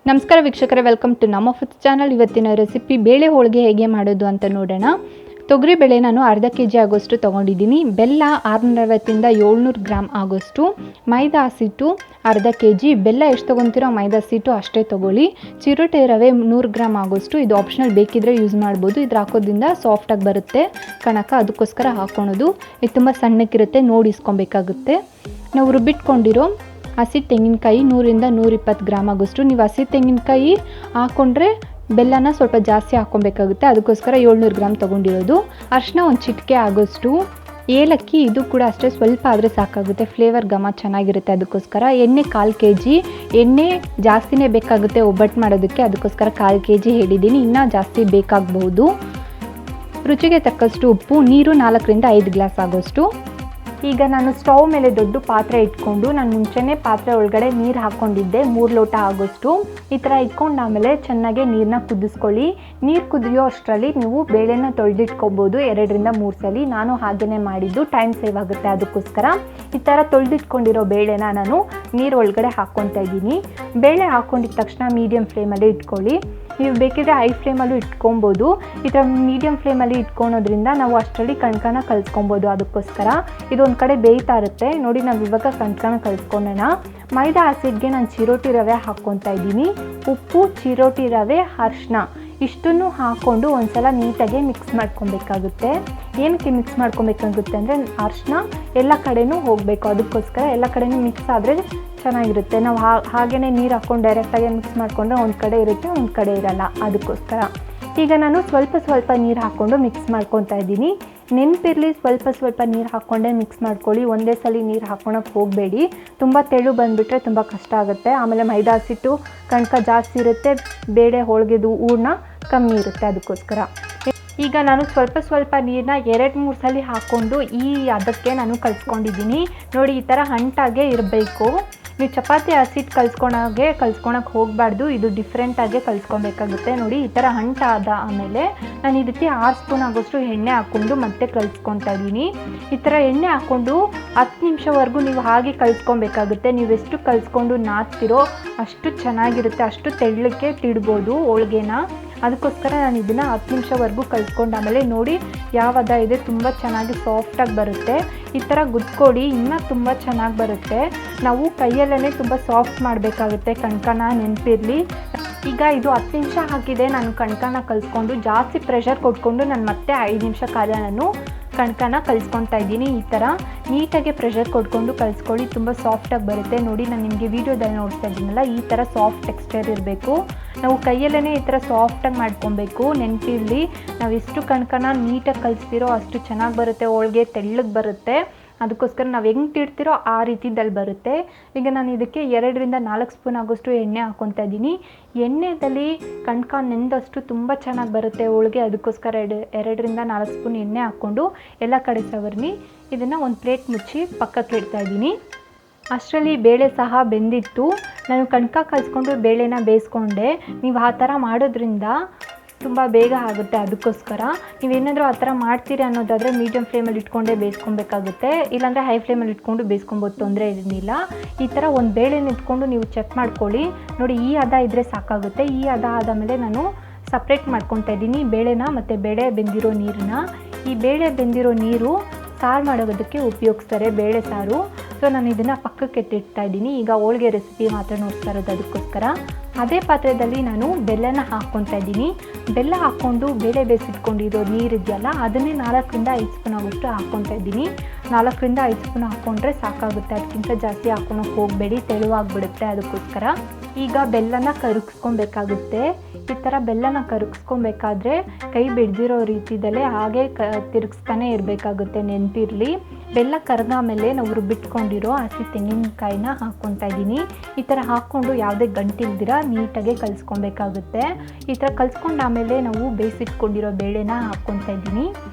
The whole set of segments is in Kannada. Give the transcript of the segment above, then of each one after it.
ನಮಸ್ಕಾರ ವೀಕ್ಷಕರೇ, ವೆಲ್ಕಮ್ ಟು ನಮ್ಮ ಫುಡ್ ಚಾನಲ್. ಇವತ್ತಿನ ರೆಸಿಪಿ ಬೇಳೆ ಹೋಳಿಗೆ ಹೇಗೆ ಮಾಡೋದು ಅಂತ ನೋಡೋಣ. ತೊಗರಿ ಬೇಳೆ ನಾನು ಅರ್ಧ ಕೆಜಿ ಆಗೋಷ್ಟು ತೊಗೊಂಡಿದ್ದೀನಿ. ಬೆಲ್ಲ 650 700 ಗ್ರಾಮ್ ಆಗೋಷ್ಟು. ಮೈದಾ ಹಸಿಟ್ಟು ಅರ್ಧ ಕೆಜಿ. ಬೆಲ್ಲ ಎಷ್ಟು ತೊಗೊತೀರೋ ಮೈದಾ ಹಸಿಟ್ಟು ಅಷ್ಟೇ ತೊಗೊಳ್ಳಿ. ಚಿರೋಟಿ ರವೆ 100 ಗ್ರಾಮ್ ಆಗೋಷ್ಟು. ಇದು ಆಪ್ಷನಲ್, ಬೇಕಿದ್ರೆ ಯೂಸ್ ಮಾಡ್ಬೋದು. ಇದ್ರ ಹಾಕೋದ್ರಿಂದ ಸಾಫ್ಟಾಗಿ ಬರುತ್ತೆ ಕಣಕ, ಅದಕ್ಕೋಸ್ಕರ ಹಾಕ್ಕೊಳೋದು. ಇದು ತುಂಬ ಸಣ್ಣಕ್ಕಿರುತ್ತೆ, ನೋಡಿ ಇಸ್ಕೊಬೇಕಾಗುತ್ತೆ. ನಾವು ರುಬ್ಬಿಟ್ಕೊಂಡಿರೋ ಹಸಿ ತೆಂಗಿನಕಾಯಿ 100 120 ಗ್ರಾಮ್ ಆಗೋಷ್ಟು. ನೀವು ಹಸಿ ತೆಂಗಿನಕಾಯಿ ಹಾಕ್ಕೊಂಡ್ರೆ ಬೆಲ್ಲನ ಸ್ವಲ್ಪ ಜಾಸ್ತಿ ಹಾಕ್ಕೊಬೇಕಾಗುತ್ತೆ, ಅದಕ್ಕೋಸ್ಕರ 700 ಗ್ರಾಮ್ ತೊಗೊಂಡಿರೋದು. ಅರಿಶಿನ ಒಂದು ಚಿಟಿಕೆ ಆಗೋಷ್ಟು. ಏಲಕ್ಕಿ ಇದು ಕೂಡ ಅಷ್ಟೇ, ಸ್ವಲ್ಪ ಆದರೆ ಸಾಕಾಗುತ್ತೆ, ಫ್ಲೇವರ್ ಘಮ ಚೆನ್ನಾಗಿರುತ್ತೆ ಅದಕ್ಕೋಸ್ಕರ. ಎಣ್ಣೆ 1/4 ಕೆಜಿ. ಎಣ್ಣೆ ಜಾಸ್ತಿನೇ ಬೇಕಾಗುತ್ತೆ ಒಬ್ಬಟ್ಟು ಮಾಡೋದಕ್ಕೆ, ಅದಕ್ಕೋಸ್ಕರ 1/4 ಕೆಜಿ ಹೇಳಿದ್ದೀನಿ. ಇನ್ನೂ ಜಾಸ್ತಿ ಬೇಕಾಗಬಹುದು. ರುಚಿಗೆ ತಕ್ಕಷ್ಟು ಉಪ್ಪು. ನೀರು 4 5 ಗ್ಲಾಸ್ ಆಗೋಷ್ಟು. ಈಗ ನಾನು ಸ್ಟವ್ ಮೇಲೆ ದೊಡ್ಡ ಪಾತ್ರೆ ಇಟ್ಕೊಂಡು, ನಾನು ಮುಂಚೆನೇ ಪಾತ್ರೆ ಒಳಗಡೆ ನೀರು ಹಾಕ್ಕೊಂಡಿದ್ದೆ 3 ಲೋಟ ಆಗೋಷ್ಟು. ಈ ಥರ ಇಟ್ಕೊಂಡು ಆಮೇಲೆ ಚೆನ್ನಾಗಿ ನೀರನ್ನ ಕುದಿಸ್ಕೊಳ್ಳಿ. ನೀರು ಕುದಿಯೋ ಅಷ್ಟರಲ್ಲಿ ನೀವು ಬೇಳೆನ ತೊಳೆದಿಟ್ಕೊಬೋದು 2 3 ಸಲ. ನಾನು ಹಾಗೆಯೇ ಮಾಡಿದ್ದು, ಟೈಮ್ ಸೇವ್ ಆಗುತ್ತೆ ಅದಕ್ಕೋಸ್ಕರ. ಈ ಥರ ತೊಳೆದಿಟ್ಕೊಂಡಿರೋ ಬೇಳೆನ ನಾನು ನೀರು ಒಳಗಡೆ ಹಾಕ್ಕೊತಾ ಇದ್ದೀನಿ. ಬೇಳೆ ಹಾಕ್ಕೊಂಡಿದ್ದ ತಕ್ಷಣ ಮೀಡಿಯಮ್ ಫ್ಲೇಮಲ್ಲಿ ಇಟ್ಕೊಳ್ಳಿ. ನೀವು ಬೇಕಿದ್ರೆ ಹೈ ಫ್ಲೇಮಲ್ಲೂ ಇಟ್ಕೊಬೋದು. ಈ ಥರ ಮೀಡಿಯಮ್ ಫ್ಲೇಮಲ್ಲಿ ಇಟ್ಕೊಳೋದ್ರಿಂದ ನಾವು ಅಷ್ಟರಲ್ಲಿ ಕಣ್ಕನ ಕಲಿಸ್ಕೊಬೋದು, ಅದಕ್ಕೋಸ್ಕರ. ಇದೊಂದು ಕಡೆ ಬೇಯ್ತಾ ಇರುತ್ತೆ ನೋಡಿ. ನಾವು ಇವಾಗ ಕಣ್ಕನ ಕಲಿಸ್ಕೊಳ್ಳೋಣ. ಮೈದಾ ಹಸಿಟ್ಟಿಗೆ ನಾನು ಚಿರೋಟಿ ರವೆ ಹಾಕ್ಕೊತಾ ಇದ್ದೀನಿ. ಉಪ್ಪು, ಚಿರೋಟಿ ರವೆ, ಅರಿಶಿನ ಇಷ್ಟನ್ನು ಹಾಕ್ಕೊಂಡು ಒಂದ್ಸಲ ನೀಟಾಗಿ ಮಿಕ್ಸ್ ಮಾಡ್ಕೊಬೇಕಾಗುತ್ತೆ. ಏನಕ್ಕೆ ಮಿಕ್ಸ್ ಮಾಡ್ಕೊಬೇಕಾಗುತ್ತೆ ಅಂದರೆ ಅರಿಶಿನ ಎಲ್ಲ ಕಡೆನೂ ಹೋಗಬೇಕು, ಅದಕ್ಕೋಸ್ಕರ. ಎಲ್ಲ ಕಡೆನೂ ಮಿಕ್ಸ್ ಆದರೆ ಚೆನ್ನಾಗಿರುತ್ತೆ. ನಾವು ಹಾಗೇ ನೀರು ಹಾಕ್ಕೊಂಡು ಡೈರೆಕ್ಟಾಗಿ ಮಿಕ್ಸ್ ಮಾಡಿಕೊಂಡ್ರೆ ಒಂದು ಕಡೆ ಇರುತ್ತೆ, ಒಂದು ಕಡೆ ಇರಲ್ಲ, ಅದಕ್ಕೋಸ್ಕರ. ಈಗ ನಾನು ಸ್ವಲ್ಪ ನೀರು ಹಾಕ್ಕೊಂಡು ಮಿಕ್ಸ್ ಮಾಡ್ಕೊತಾ ಇದ್ದೀನಿ. ನೆನಪಿರಲಿ, ಸ್ವಲ್ಪ ನೀರು ಹಾಕ್ಕೊಂಡೇ ಮಿಕ್ಸ್ ಮಾಡ್ಕೊಳ್ಳಿ. ಒಂದೇ ಸಲ ನೀರು ಹಾಕ್ಕೊಳಕ್ಕೆ ಹೋಗಬೇಡಿ. ತುಂಬ ತೆಳು ಬಂದುಬಿಟ್ರೆ ತುಂಬ ಕಷ್ಟ ಆಗುತ್ತೆ. ಆಮೇಲೆ ಮೈದಾ ಹಸಿಟ್ಟು ಕಣಕ ಜಾಸ್ತಿ ಇರುತ್ತೆ, ಬೇಳೆ ಹೋಳಿಗೆದು ಹೂರ್ಣ ಕಮ್ಮಿ ಇರುತ್ತೆ, ಅದಕ್ಕೋಸ್ಕರ. ಈಗ ನಾನು ಸ್ವಲ್ಪ ನೀರನ್ನ 2 3 ಸಲ ಹಾಕ್ಕೊಂಡು ಅದಕ್ಕೆ ನಾನು ಕಲಿಸ್ಕೊಂಡಿದ್ದೀನಿ ನೋಡಿ. ಈ ಥರ ಅಂಟಾಗೆ ಇರಬೇಕು. ನೀವು ಚಪಾತಿ ಹಸಿಟ್ಟು ಕಲಿಸ್ಕೊಳಕ್ಕೆ ಹೋಗಬಾರ್ದು. ಇದು ಡಿಫ್ರೆಂಟಾಗೆ ಕಲಿಸ್ಕೊಬೇಕಾಗುತ್ತೆ ನೋಡಿ. ಈ ಥರ ಅಂಟಾದ ಆಮೇಲೆ ನಾನು ಇದಕ್ಕೆ 6 ಸ್ಪೂನ್ ಆಗೋಷ್ಟು ಎಣ್ಣೆ ಹಾಕ್ಕೊಂಡು ಮತ್ತೆ ಕಲಿಸ್ಕೊತಾ ಇದ್ದೀನಿ. ಈ ಥರ ಎಣ್ಣೆ ಹಾಕ್ಕೊಂಡು 10 ನಿಮಿಷವರೆಗೂ ನೀವು ಹಾಗೆ ಕಲಿಸ್ಕೊಬೇಕಾಗುತ್ತೆ. ನೀವು ಎಷ್ಟು ಕಲಿಸ್ಕೊಂಡು ನಾದ್ತಿರೋ ಅಷ್ಟು ಚೆನ್ನಾಗಿರುತ್ತೆ, ಅಷ್ಟು ತೆಳ್ಳಕ್ಕೆ ತಿಡ್ಬೋದು ಹೋಳಿಗೆನ. ಅದಕ್ಕೋಸ್ಕರ ನಾನು ಇದನ್ನು 10 ನಿಮಿಷವರೆಗೂ ಕಲಿಸ್ಕೊಂಡು ಆಮೇಲೆ ನೋಡಿ ಯಾವ ಹದ ಇದೆ, ತುಂಬ ಚೆನ್ನಾಗಿ ಸಾಫ್ಟಾಗಿ ಬರುತ್ತೆ. ಈ ಥರ ಗುದ್ಕೊಡಿ, ಇನ್ನೂ ತುಂಬ ಚೆನ್ನಾಗಿ ಬರುತ್ತೆ. ನಾವು ಕೈಯಲ್ಲೇ ತುಂಬ ಸಾಫ್ಟ್ ಮಾಡಬೇಕಾಗುತ್ತೆ ಕಣ್ಕನ, ನೆನಪಿರಲಿ. ಈಗ ಇದು 10 ನಿಮಿಷ ಹಾಕಿದೆ ನಾನು ಕಣ್ಕನ ಕಲಿಸ್ಕೊಂಡು. ಜಾಸ್ತಿ ಪ್ರೆಷರ್ ಕೊಟ್ಕೊಂಡು ನಾನು ಮತ್ತೆ 5 ನಿಮಿಷ ಕಾಲ ನಾನು ಕಣ್ಕನ ಕಲಿಸ್ಕೊತಾ ಇದ್ದೀನಿ. ಈ ಥರ ನೀಟಾಗಿ ಪ್ರೆಷರ್ ಕೊಟ್ಕೊಂಡು ಕಲಿಸ್ಕೊಳ್ಳಿ, ತುಂಬ ಸಾಫ್ಟಾಗಿ ಬರುತ್ತೆ ನೋಡಿ. ನಾನು ನಿಮಗೆ ವೀಡಿಯೋದಲ್ಲಿ ನೋಡ್ತಾ ಇದ್ದೀನಲ್ಲ, ಈ ಥರ ಸಾಫ್ಟ್ ಟೆಕ್ಸ್ಚರ್ ಇರಬೇಕು. ನಾವು ಕೈಯಲ್ಲೇ ಈ ಥರ ಸಾಫ್ಟಾಗಿ ಮಾಡ್ಕೊಬೇಕು, ನೆನಪಿರಲಿ. ನಾವು ಎಷ್ಟು ಕಣ್ಕನ ನೀಟಾಗಿ ಕಲಿಸ್ತಿರೋ ಅಷ್ಟು ಚೆನ್ನಾಗಿ ಬರುತ್ತೆ ಹೋಳಿಗೆ, ತೆಳ್ಳಗೆ ಬರುತ್ತೆ. ಅದಕ್ಕೋಸ್ಕರ ನಾವು ಹೆಂಗೆ ತಿಡ್ತಿರೋ ಆ ರೀತಿದಲ್ಲಿ ಬರುತ್ತೆ. ಈಗ ನಾನು ಇದಕ್ಕೆ 2 4 ಸ್ಪೂನ್ ಆಗೋಷ್ಟು ಎಣ್ಣೆ ಹಾಕ್ಕೊತಾ ಇದ್ದೀನಿ. ಎಣ್ಣೆಯಲ್ಲಿ ಕಣ್ಕ ನೆಂದಷ್ಟು ತುಂಬ ಚೆನ್ನಾಗಿ ಬರುತ್ತೆ ಹೋಳಿಗೆ, ಅದಕ್ಕೋಸ್ಕರ 2 4 ಸ್ಪೂನ್ ಎಣ್ಣೆ ಹಾಕ್ಕೊಂಡು ಎಲ್ಲ ಕಡೆ ಸವರ್ನಿ ಇದನ್ನು ಒಂದು ಪ್ಲೇಟ್ ಮುಚ್ಚಿ ಪಕ್ಕಕ್ಕೆ ಇಡ್ತಾ ಇದ್ದೀನಿ. ಅಷ್ಟರಲ್ಲಿ ಬೇಳೆ ಸಹ ಬೆಂದಿತ್ತು. ನಾನು ಕಣ್ಕ ಕಲಿಸ್ಕೊಂಡು ಬೇಳೆನ ಬೇಯಿಸ್ಕೊಂಡೆ. ನೀವು ಆ ಥರ ಮಾಡೋದ್ರಿಂದ ತುಂಬ ಬೇಗ ಆಗುತ್ತೆ, ಅದಕ್ಕೋಸ್ಕರ. ನೀವೇನಾದರೂ ಆ ಥರ ಮಾಡ್ತೀರಿ ಅನ್ನೋದಾದರೆ ಮೀಡಿಯಮ್ ಫ್ಲೇಮಲ್ಲಿ ಇಟ್ಕೊಂಡೇ ಬೇಯಿಸ್ಕೊಬೇಕಾಗುತ್ತೆ, ಇಲ್ಲಾಂದರೆ ಹೈ ಫ್ಲೇಮಲ್ಲಿ ಇಟ್ಕೊಂಡು ಬೇಯಿಸ್ಕೊಬೋದು, ತೊಂದರೆ ಏನಿಲ್ಲ. ಈ ಥರ ಒಂದು ಬೇಳೆನ ಇಟ್ಕೊಂಡು ನೀವು ಚೆಕ್ ಮಾಡ್ಕೊಳ್ಳಿ ನೋಡಿ. ಈ ಹದ ಇದ್ದರೆ ಸಾಕಾಗುತ್ತೆ. ಈ ಹದ ಆದಮೇಲೆ ನಾನು ಸಪ್ರೇಟ್ ಮಾಡ್ಕೊತಾ ಇದ್ದೀನಿ ಬೇಳೆನ ಮತ್ತು ಬೇಳೆ ಬೆಂದಿರೋ ನೀರನ್ನ. ಈ ಬೇಳೆ ಬೆಂದಿರೋ ನೀರು ಸಾರು ಮಾಡೋದಕ್ಕೆ ಉಪಯೋಗಿಸ್ತಾರೆ, ಬೇಳೆ ಸಾರು. ಸೊ ನಾನು ಇದನ್ನು ಪಕ್ಕಕ್ಕೆ ಎತ್ತಿಡ್ತಾ ಇದ್ದೀನಿ. ಈಗ ಹೋಳಿಗೆ ರೆಸಿಪಿ ಮಾತ್ರ ನೋಡ್ತಾ ಇರೋದು, ಅದಕ್ಕೋಸ್ಕರ. ಅದೇ ಪಾತ್ರೆಯಲ್ಲಿ ನಾನು ಬೆಲ್ಲನ ಹಾಕ್ಕೊತಾ ಇದ್ದೀನಿ. ಬೆಲ್ಲ ಹಾಕ್ಕೊಂಡು ಬೇಳೆ ಬೇಯಿಸಿಟ್ಕೊಂಡಿರೋ ನೀರಿದೆಯಲ್ಲ, ಅದನ್ನೇ 4 5 ಸ್ಪೂನ್ ಆಗೋಷ್ಟು ಹಾಕ್ಕೊತಾ ಇದ್ದೀನಿ. 4 5 ಸ್ಪೂನ್ ಹಾಕ್ಕೊಂಡ್ರೆ ಸಾಕಾಗುತ್ತೆ, ಅದಕ್ಕಿಂತ ಜಾಸ್ತಿ ಹಾಕ್ಕೊಳಕ್ಕೆ ಹೋಗಬೇಡಿ, ತೆಳುವಾಗಿಬಿಡುತ್ತೆ, ಅದಕ್ಕೋಸ್ಕರ. ಈಗ ಬೆಲ್ಲನ ಕರಗಿಸ್ಕೊಬೇಕಾಗುತ್ತೆ. ಈ ಥರ ಬೆಲ್ಲನ ಕರಗಿಸ್ಕೊಬೇಕಾದ್ರೆ ಕೈ ಬಿಡ್ದಿರೋ ರೀತಿಯಲ್ಲೇ ಹಾಗೆ ತಿರುಗಿಸ್ತಾನೆ ಇರಬೇಕಾಗುತ್ತೆ, ನೆನಪಿರಲಿ. ಬೆಲ್ಲ ಕರಗಾಮೇಲೆ ನಾವು ರುಬ್ಬಿಟ್ಕೊಂಡಿರೋ ಹಸಿ ತೆಂಗಿನಕಾಯಿನ ಹಾಕ್ಕೊತಾ ಇದ್ದೀನಿ. ಈ ಥರ ಹಾಕ್ಕೊಂಡು ಯಾವುದೇ ಗಂಟಿಲ್ದಿರ ನೀಟಾಗಿ ಕಲಿಸ್ಕೊಬೇಕಾಗುತ್ತೆ. ಈ ಥರ ಕಲಿಸ್ಕೊಂಡಾಮೇಲೆ ನಾವು ಬೇಯಿಸಿಟ್ಕೊಂಡಿರೋ ಬೇಳೆನ ಹಾಕ್ಕೊತಾ ಇದ್ದೀನಿ.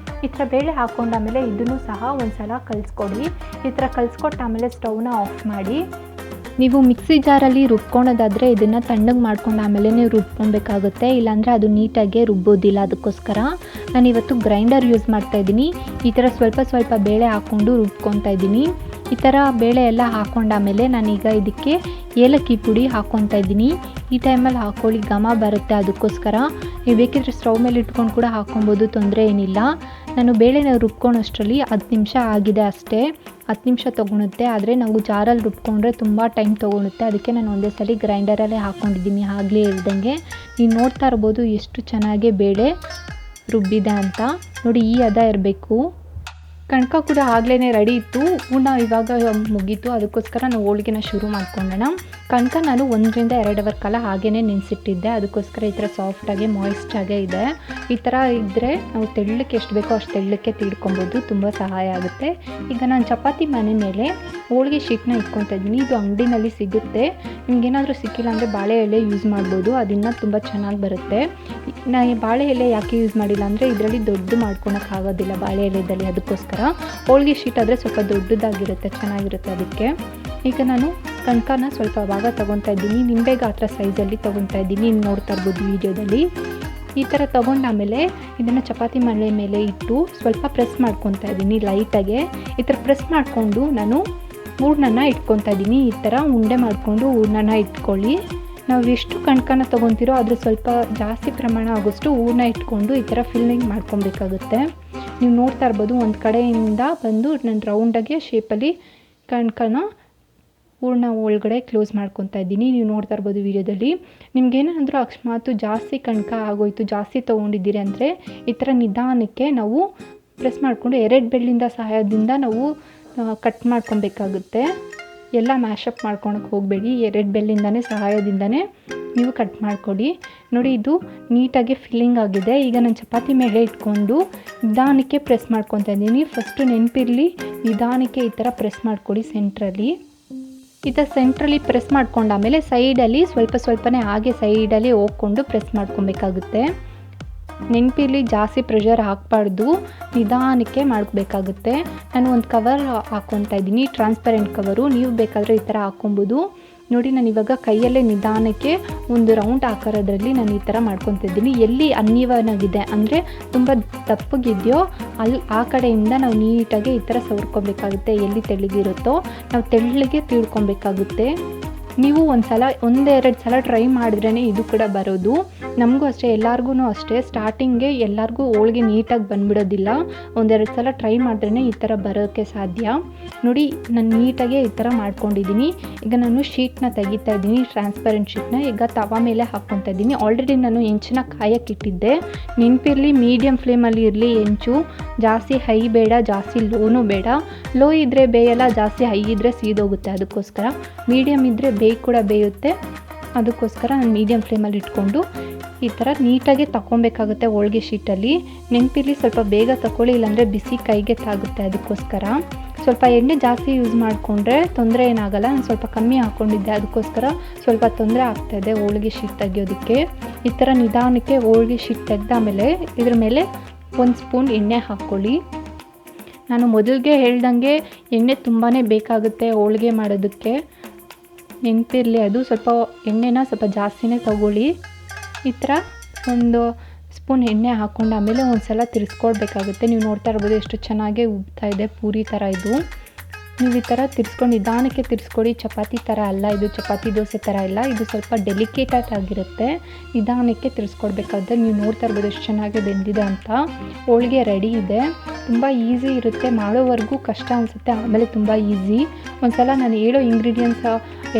ಈ ಥರ ಬೇಳೆ ಹಾಕ್ಕೊಂಡಾಮೇಲೆ ಇದನ್ನು ಸಹ ಒಂದು ಸಲ ಕಲಿಸ್ಕೊಡಿ. ಈ ಥರ ಕಲಿಸ್ಕೊಟ್ಟಾಮೇಲೆ ಸ್ಟವ್ನ ಆಫ್ ಮಾಡಿ. ನೀವು ಮಿಕ್ಸಿ ಜಾರಲ್ಲಿ ರುಬ್ಕೊಳೋದಾದರೆ ಇದನ್ನು ತಣ್ಣಗೆ ಮಾಡ್ಕೊಂಡು ಆಮೇಲೆ ನೀವು ರುಬ್ಕೊಬೇಕಾಗುತ್ತೆ, ಇಲ್ಲಾಂದರೆ ಅದು ನೀಟಾಗಿ ರುಬ್ಬೋದಿಲ್ಲ, ಅದಕ್ಕೋಸ್ಕರ. ನಾನಿವತ್ತು ಗ್ರೈಂಡರ್ ಯೂಸ್ ಮಾಡ್ತಾಯಿದ್ದೀನಿ. ಈ ಥರ ಸ್ವಲ್ಪ ಬೇಳೆ ಹಾಕ್ಕೊಂಡು ರುಬ್ಕೊತಾ ಇದ್ದೀನಿ. ಈ ಥರ ಬೇಳೆ ಎಲ್ಲ ಹಾಕ್ಕೊಂಡಾಮೇಲೆ ನಾನೀಗ ಇದಕ್ಕೆ ಏಲಕ್ಕಿ ಪುಡಿ ಹಾಕ್ಕೊತಾ ಇದ್ದೀನಿ. ಈ ಟೈಮಲ್ಲಿ ಹಾಕ್ಕೊಳ್ಳಿ, ಘಮ ಬರುತ್ತೆ. ಅದಕ್ಕೋಸ್ಕರ ನೀವು ಬೇಕಿದ್ರೆ ಸ್ಟವ್ ಮೇಲೆ ಇಟ್ಕೊಂಡು ಕೂಡ ಹಾಕ್ಕೊಬೋದು, ತೊಂದರೆ ಏನಿಲ್ಲ. ನಾನು ಬೇಳೆನ ರುಬ್ಕೊಳೋಷ್ಟರಲ್ಲಿ 10 ನಿಮಿಷ ಆಗಿದೆ ಅಷ್ಟೇ. 10 ನಿಮಿಷ ತೊಗೊಳುತ್ತೆ. ಆದರೆ ನಾವು ಜಾರಲ್ಲಿ ರುಬ್ಕೊಂಡ್ರೆ ತುಂಬ ಟೈಮ್ ತೊಗೊಳುತ್ತೆ. ಅದಕ್ಕೆ ನಾನು ಒಂದೇ ಸಲ ಗ್ರೈಂಡರಲ್ಲೇ ಹಾಕ್ಕೊಂಡಿದ್ದೀನಿ. ಆಗಲೇ ಹೇಳ್ದಂಗೆ ನೀವು ನೋಡ್ತಾ ಇರ್ಬೋದು ಎಷ್ಟು ಚೆನ್ನಾಗಿ ಬೇಳೆ ರುಬ್ಬಿದೆ ಅಂತ. ನೋಡಿ, ಈ ಹದ ಇರಬೇಕು. ಕಣಕ ಕೂಡ ಆಗಲೇ ರೆಡಿ ಇತ್ತು. ಹೂರ್ಣ ಇವಾಗ ಮುಗೀತು. ಅದಕ್ಕೋಸ್ಕರ ನಾವು ಹೋಳಿಗೆನ ಶುರು ಮಾಡ್ಕೊಳ್ಳೋಣ. ಕಣಕ ನಾನು 1 ರಿಂದ 2 ಅವರ್ ಕಾಲ ಹಾಗೇ ನೆನೆಸಿಟ್ಟಿದ್ದೆ. ಅದಕ್ಕೋಸ್ಕರ ಈ ಥರ ಸಾಫ್ಟಾಗಿ ಮಾಯಿಸ್ಟಾಗೇ ಇದೆ. ಈ ಥರ ಇದ್ದರೆ ನಾವು ತೆಳ್ಳಕ್ಕೆ ಎಷ್ಟು ಬೇಕೋ ಅಷ್ಟು ತೆಳ್ಳಕ್ಕೆ ತೀಡ್ಕೊಬೋದು, ತುಂಬ ಸಹಾಯ ಆಗುತ್ತೆ. ಈಗ ನಾನು ಚಪಾತಿ ಮನೆ ಮೇಲೆ ಹೋಳಿಗೆ ಶೀಟ್ನ ಇಟ್ಕೊತಾ ಇದ್ದೀನಿ. ಇದು ಅಂಗಡಿನಲ್ಲಿ ಸಿಗುತ್ತೆ. ನಿಮ್ಗೇನಾದರೂ ಸಿಕ್ಕಿಲ್ಲ ಅಂದರೆ ಬಾಳೆ ಎಲೆ ಯೂಸ್ ಮಾಡ್ಬೋದು, ಅದನ್ನು ತುಂಬ ಚೆನ್ನಾಗಿ ಬರುತ್ತೆ. ನಾನು ಬಾಳೆ ಎಲೆ ಯಾಕೆ ಯೂಸ್ ಮಾಡಿಲ್ಲ ಅಂದರೆ ಇದರಲ್ಲಿ ದೊಡ್ಡದು ಮಾಡ್ಕೊಳಕ್ಕಾಗೋದಿಲ್ಲ ಬಾಳೆ ಎಲೆದಲ್ಲಿ. ಅದಕ್ಕೋಸ್ಕರ ಹೋಳಿಗೆ ಶೀಟ್ ಆದರೆ ಸ್ವಲ್ಪ ದೊಡ್ಡದಾಗಿರುತ್ತೆ, ಚೆನ್ನಾಗಿರುತ್ತೆ. ಅದಕ್ಕೆ ಈಗ ನಾನು ಕಣಕನ ಸ್ವಲ್ಪ ಭಾಗ ತೊಗೊತಾ ಇದ್ದೀನಿ. ನಿಂಬೆ ಗಾತ್ರ ಸೈಜಲ್ಲಿ ತೊಗೊತಾ ಇದ್ದೀನಿ. ನೀವು ನೋಡ್ತಾ ಇರ್ಬೋದು ವೀಡಿಯೋದಲ್ಲಿ. ಈ ಥರ ತೊಗೊಂಡಾಮೇಲೆ ಇದನ್ನು ಚಪಾತಿ ಮಣೆ ಮೇಲೆ ಇಟ್ಟು ಸ್ವಲ್ಪ ಪ್ರೆಸ್ ಮಾಡ್ಕೊತಾ ಇದ್ದೀನಿ ಲೈಟಾಗೆ. ಈ ಥರ ಪ್ರೆಸ್ ಮಾಡಿಕೊಂಡು ನಾನು ಹೂರ್ಣನ ಇಟ್ಕೊತಾ ಇದ್ದೀನಿ. ಈ ಥರ ಉಂಡೆ ಮಾಡಿಕೊಂಡು ಹೂರ್ಣನ ಇಟ್ಕೊಳ್ಳಿ. ನಾವು ಎಷ್ಟು ಕಣಕನ ತೊಗೊತೀರೋ ಅದ್ರ ಸ್ವಲ್ಪ ಜಾಸ್ತಿ ಪ್ರಮಾಣ ಆಗೋಷ್ಟು ಹೂರ್ಣ ಇಟ್ಕೊಂಡು ಈ ಥರ ಫಿಲ್ಲಿಂಗ್ ಮಾಡ್ಕೊಬೇಕಾಗುತ್ತೆ. ನೀವು ನೋಡ್ತಾ ಇರ್ಬೋದು, ಒಂದು ಕಡೆಯಿಂದ ಬಂದು ನಾನು ರೌಂಡಾಗಿ ಶೇಪಲ್ಲಿ ಕಣಕನ ಹೂರ್ಣ ಒಳಗಡೆ ಕ್ಲೋಸ್ ಮಾಡ್ಕೊತಾ ಇದ್ದೀನಿ. ನೀವು ನೋಡ್ತಾ ಇರ್ಬೋದು ವೀಡಿಯೋದಲ್ಲಿ. ನಿಮ್ಗೇನಾದರೂ ಅಕಸ್ಮಾತ್ ಜಾಸ್ತಿ ಕಣಕ ಆಗೋಯ್ತು, ಜಾಸ್ತಿ ತೊಗೊಂಡಿದ್ದೀರಿ ಅಂದರೆ ಈ ಥರ ನಿಧಾನಕ್ಕೆ ನಾವು ಪ್ರೆಸ್ ಮಾಡಿಕೊಂಡು 2 ಬೆರಳಿಂದ ಸಹಾಯದಿಂದ ನಾವು ಕಟ್ ಮಾಡ್ಕೊಬೇಕಾಗುತ್ತೆ. ಎಲ್ಲ ಮ್ಯಾಶಪ್ ಮಾಡ್ಕೊಳಕ್ಕೆ ಹೋಗಬೇಡಿ. 2 ಬೆರಳಿಂದನೇ ಸಹಾಯದಿಂದನೇ ನೀವು ಕಟ್ ಮಾಡ್ಕೊಳ್ಳಿ. ನೋಡಿ, ಇದು ನೀಟಾಗಿ ಫಿಲ್ಲಿಂಗ್ ಆಗಿದೆ. ಈಗ ನಾನು ಚಪಾತಿ ಮೇಲೆ ಇಟ್ಕೊಂಡು ನಿಧಾನಕ್ಕೆ ಪ್ರೆಸ್ ಮಾಡ್ಕೊತಾ ಇದ್ದೀನಿ. ಫಸ್ಟು ನೆನಪಿರಲಿ, ನಿಧಾನಕ್ಕೆ ಈ ಥರ ಪ್ರೆಸ್ ಮಾಡ್ಕೊಳ್ಳಿ ಸೆಂಟ್ರಲ್ಲಿ. ಈ ಥರ ಸೆಂಟ್ರಲ್ಲಿ ಪ್ರೆಸ್ ಮಾಡ್ಕೊಂಡಾಮೇಲೆ ಸೈಡಲ್ಲಿ ಸ್ವಲ್ಪನೇ ಹಾಗೆ ಸೈಡಲ್ಲಿ ಹೋಗ್ಕೊಂಡು ಪ್ರೆಸ್ ಮಾಡ್ಕೊಬೇಕಾಗುತ್ತೆ. ನೆನಪಿರಲಿ, ಜಾಸ್ತಿ ಪ್ರೆಷರ್ ಹಾಕಬಾರ್ದು, ನಿಧಾನಕ್ಕೆ ಮಾಡಬೇಕಾಗುತ್ತೆ. ನಾನು ಒಂದು ಕವರ್ ಹಾಕ್ಕೊತಾ ಇದ್ದೀನಿ, ಟ್ರಾನ್ಸ್ಪರೆಂಟ್ ಕವರು. ನೀವು ಬೇಕಾದರೆ ಈ ಥರ ಹಾಕ್ಕೊಬೋದು. ನೋಡಿ, ನಾನು ಇವಾಗ ಕೈಯಲ್ಲೇ ನಿಧಾನಕ್ಕೆ ಒಂದು ರೌಂಡ್ ಆಕಾರದಲ್ಲಿ ನಾನು ಈ ಥರ ಮಾಡ್ಕೊತಿದ್ದೀನಿ. ಎಲ್ಲಿ ಅನ್ಇವನ್ ಆಗಿದೆ ಅಂದರೆ ತುಂಬ ದಪ್ಪಗಿದೆಯೋ ಅಲ್ಲಿ ಆ ಕಡೆಯಿಂದ ನಾವು ನೀಟಾಗಿ ಈ ಥರ ಸವರ್ಕೊಬೇಕಾಗುತ್ತೆ. ಎಲ್ಲಿ ತೆಳ್ಳಗಿರುತ್ತೋ ನಾವು ತೆಳ್ಳಗೆ ತೀಡ್ಕೊಬೇಕಾಗುತ್ತೆ. ನೀವು 1-2 ಸಲ ಟ್ರೈ ಮಾಡಿದ್ರೇ ಇದು ಕೂಡ ಬರೋದು. ನಮಗೂ ಅಷ್ಟೇ, ಎಲ್ಲರಿಗೂ ಅಷ್ಟೇ. ಸ್ಟಾರ್ಟಿಂಗ್ಗೆ ಎಲ್ಲರಿಗೂ ಹೋಳಿಗೆ ನೀಟಾಗಿ ಬಂದುಬಿಡೋದಿಲ್ಲ. 1-2 ಸಲ ಟ್ರೈ ಮಾಡಿದ್ರೇ ಈ ಥರ ಬರೋಕ್ಕೆ ಸಾಧ್ಯ. ನೋಡಿ, ನಾನು ನೀಟಾಗೆ ಈ ಥರ ಮಾಡ್ಕೊಂಡಿದ್ದೀನಿ. ಈಗ ನಾನು ಶೀಟ್ನ ತೆಗಿತಾ ಇದ್ದೀನಿ, ಟ್ರಾನ್ಸ್ಪರೆಂಟ್ ಶೀಟ್ನ. ಈಗ ತವಾ ಮೇಲೆ ಹಾಕ್ಕೊತಾ ಇದ್ದೀನಿ. ಆಲ್ರೆಡಿ ನಾನು ಹೆಂಚನ್ನ ಕಾಯಕ್ಕಿಟ್ಟಿದ್ದೆ. ನೆನಪಿರಲಿ, ಮೀಡಿಯಮ್ ಫ್ಲೇಮಲ್ಲಿ ಇರಲಿ ಹೆಂಚು. ಜಾಸ್ತಿ ಹೈ ಬೇಡ, ಜಾಸ್ತಿ ಲೋನೂ ಬೇಡ. ಲೋ ಇದ್ದರೆ ಬೇಯಲ್ಲ, ಜಾಸ್ತಿ ಹೈ ಇದ್ದರೆ ಸೀದೋಗುತ್ತೆ. ಅದಕ್ಕೋಸ್ಕರ ಮೀಡಿಯಮ್ ಇದ್ದರೆ ಕೂಡ ಬೇಯುತ್ತೆ. ಅದಕ್ಕೋಸ್ಕರ ನಾನು ಮೀಡಿಯಮ್ ಫ್ಲೇಮಲ್ಲಿ ಇಟ್ಕೊಂಡು ಈ ಥರ ನೀಟಾಗಿ ತಗೊಬೇಕಾಗುತ್ತೆ ಹೋಳಿಗೆ ಶೀಟಲ್ಲಿ. ನೆನಪಿರಲಿ, ಸ್ವಲ್ಪ ಬೇಗ ತಗೊಳ್ಳಿ, ಇಲ್ಲಾಂದರೆ ಬಿಸಿ ಕೈಗೆ ತಾಗುತ್ತೆ. ಅದಕ್ಕೋಸ್ಕರ ಸ್ವಲ್ಪ ಎಣ್ಣೆ ಜಾಸ್ತಿ ಯೂಸ್ ಮಾಡಿಕೊಂಡ್ರೆ ತೊಂದರೆ ಏನಾಗಲ್ಲ. ನಾನು ಸ್ವಲ್ಪ ಕಮ್ಮಿ ಹಾಕ್ಕೊಂಡಿದ್ದೆ, ಅದಕ್ಕೋಸ್ಕರ ಸ್ವಲ್ಪ ತೊಂದರೆ ಆಗ್ತಾಯಿದೆ ಹೋಳಿಗೆ ಶೀಟ್ ತೆಗಿಯೋದಕ್ಕೆ. ಈ ಥರ ನಿಧಾನಕ್ಕೆ ಹೋಳಿಗೆ ಶೀಟ್ ತೆಗೆದಾಮೇಲೆ ಇದ್ರ ಮೇಲೆ 1 ಸ್ಪೂನ್ ಎಣ್ಣೆ ಹಾಕ್ಕೊಳ್ಳಿ. ನಾನು ಮೊದಲಿಗೆ ಹೇಳ್ದಂಗೆ ಎಣ್ಣೆ ತುಂಬಾ ಬೇಕಾಗುತ್ತೆ ಹೋಳಿಗೆ ಮಾಡೋದಕ್ಕೆ. ನೆನಪಿರಲಿ, ಅದು ಸ್ವಲ್ಪ ಎಣ್ಣೆನ ಸ್ವಲ್ಪ ಜಾಸ್ತಿನೇ ತಗೊಳ್ಳಿ. ಈ ಥರ 1 ಸ್ಪೂನ್ ಎಣ್ಣೆ ಹಾಕ್ಕೊಂಡು ಆಮೇಲೆ ಒಂದು ಸಲ ತಿರ್ಸ್ಕೊಳ್ಬೇಕಾಗುತ್ತೆ. ನೀವು ನೋಡ್ತಾ ಇರ್ಬೋದು ಎಷ್ಟು ಚೆನ್ನಾಗಿ ಉಬ್ತಾ ಇದೆ, ಪೂರಿ ಥರ ಇದು. ನೀವು ಈ ಥರ ತಿರ್ಸ್ಕೊಂಡು ನಿಧಾನಕ್ಕೆ ತಿರ್ಸ್ಕೊಡಿ. ಚಪಾತಿ ಥರ ಅಲ್ಲ ಇದು, ಚಪಾತಿ ದೋಸೆ ಥರ ಇಲ್ಲ. ಇದು ಸ್ವಲ್ಪ ಡೆಲಿಕೇಟಾಗಿ ಆಗಿರುತ್ತೆ. ನಿಧಾನಕ್ಕೆ ತಿರ್ಸ್ಕೊಡ್ಬೇಕಾಗುತ್ತೆ. ನೀವು ನೋಡ್ತಾ ಇರ್ಬೋದು ಎಷ್ಟು ಚೆನ್ನಾಗಿ ಬೆಂದಿದೆ ಅಂತ. ಹೋಳಿಗೆ ರೆಡಿ ಇದೆ. ತುಂಬ ಈಸಿ ಇರುತ್ತೆ, ಮಾಡೋವರೆಗೂ ಕಷ್ಟ ಅನಿಸುತ್ತೆ, ಆಮೇಲೆ ತುಂಬ ಈಸಿ. ಒಂದು ಸಲ ನಾನು ಹೇಳೋ ಇಂಗ್ರೀಡಿಯೆಂಟ್ಸ್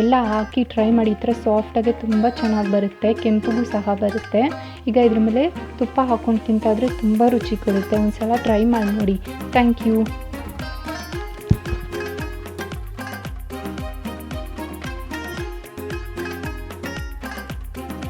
ಎಲ್ಲ ಹಾಕಿ ಟ್ರೈ ಮಾಡಿ. ಈ ಥರ ಸಾಫ್ಟಾಗಿ ತುಂಬ ಚೆನ್ನಾಗಿ ಬರುತ್ತೆ, ಕೆಂಪಗೂ ಸಹ ಬರುತ್ತೆ. ಈಗ ಇದ್ರ ಮೇಲೆ ತುಪ್ಪ ಹಾಕ್ಕೊಂಡು ತಿಂತಾಯಿದ್ರೆ ತುಂಬ ರುಚಿ ಕೊಡುತ್ತೆ. ಒಂದು ಸಲ ಟ್ರೈ ಮಾಡಿ ನೋಡಿ. Thank you.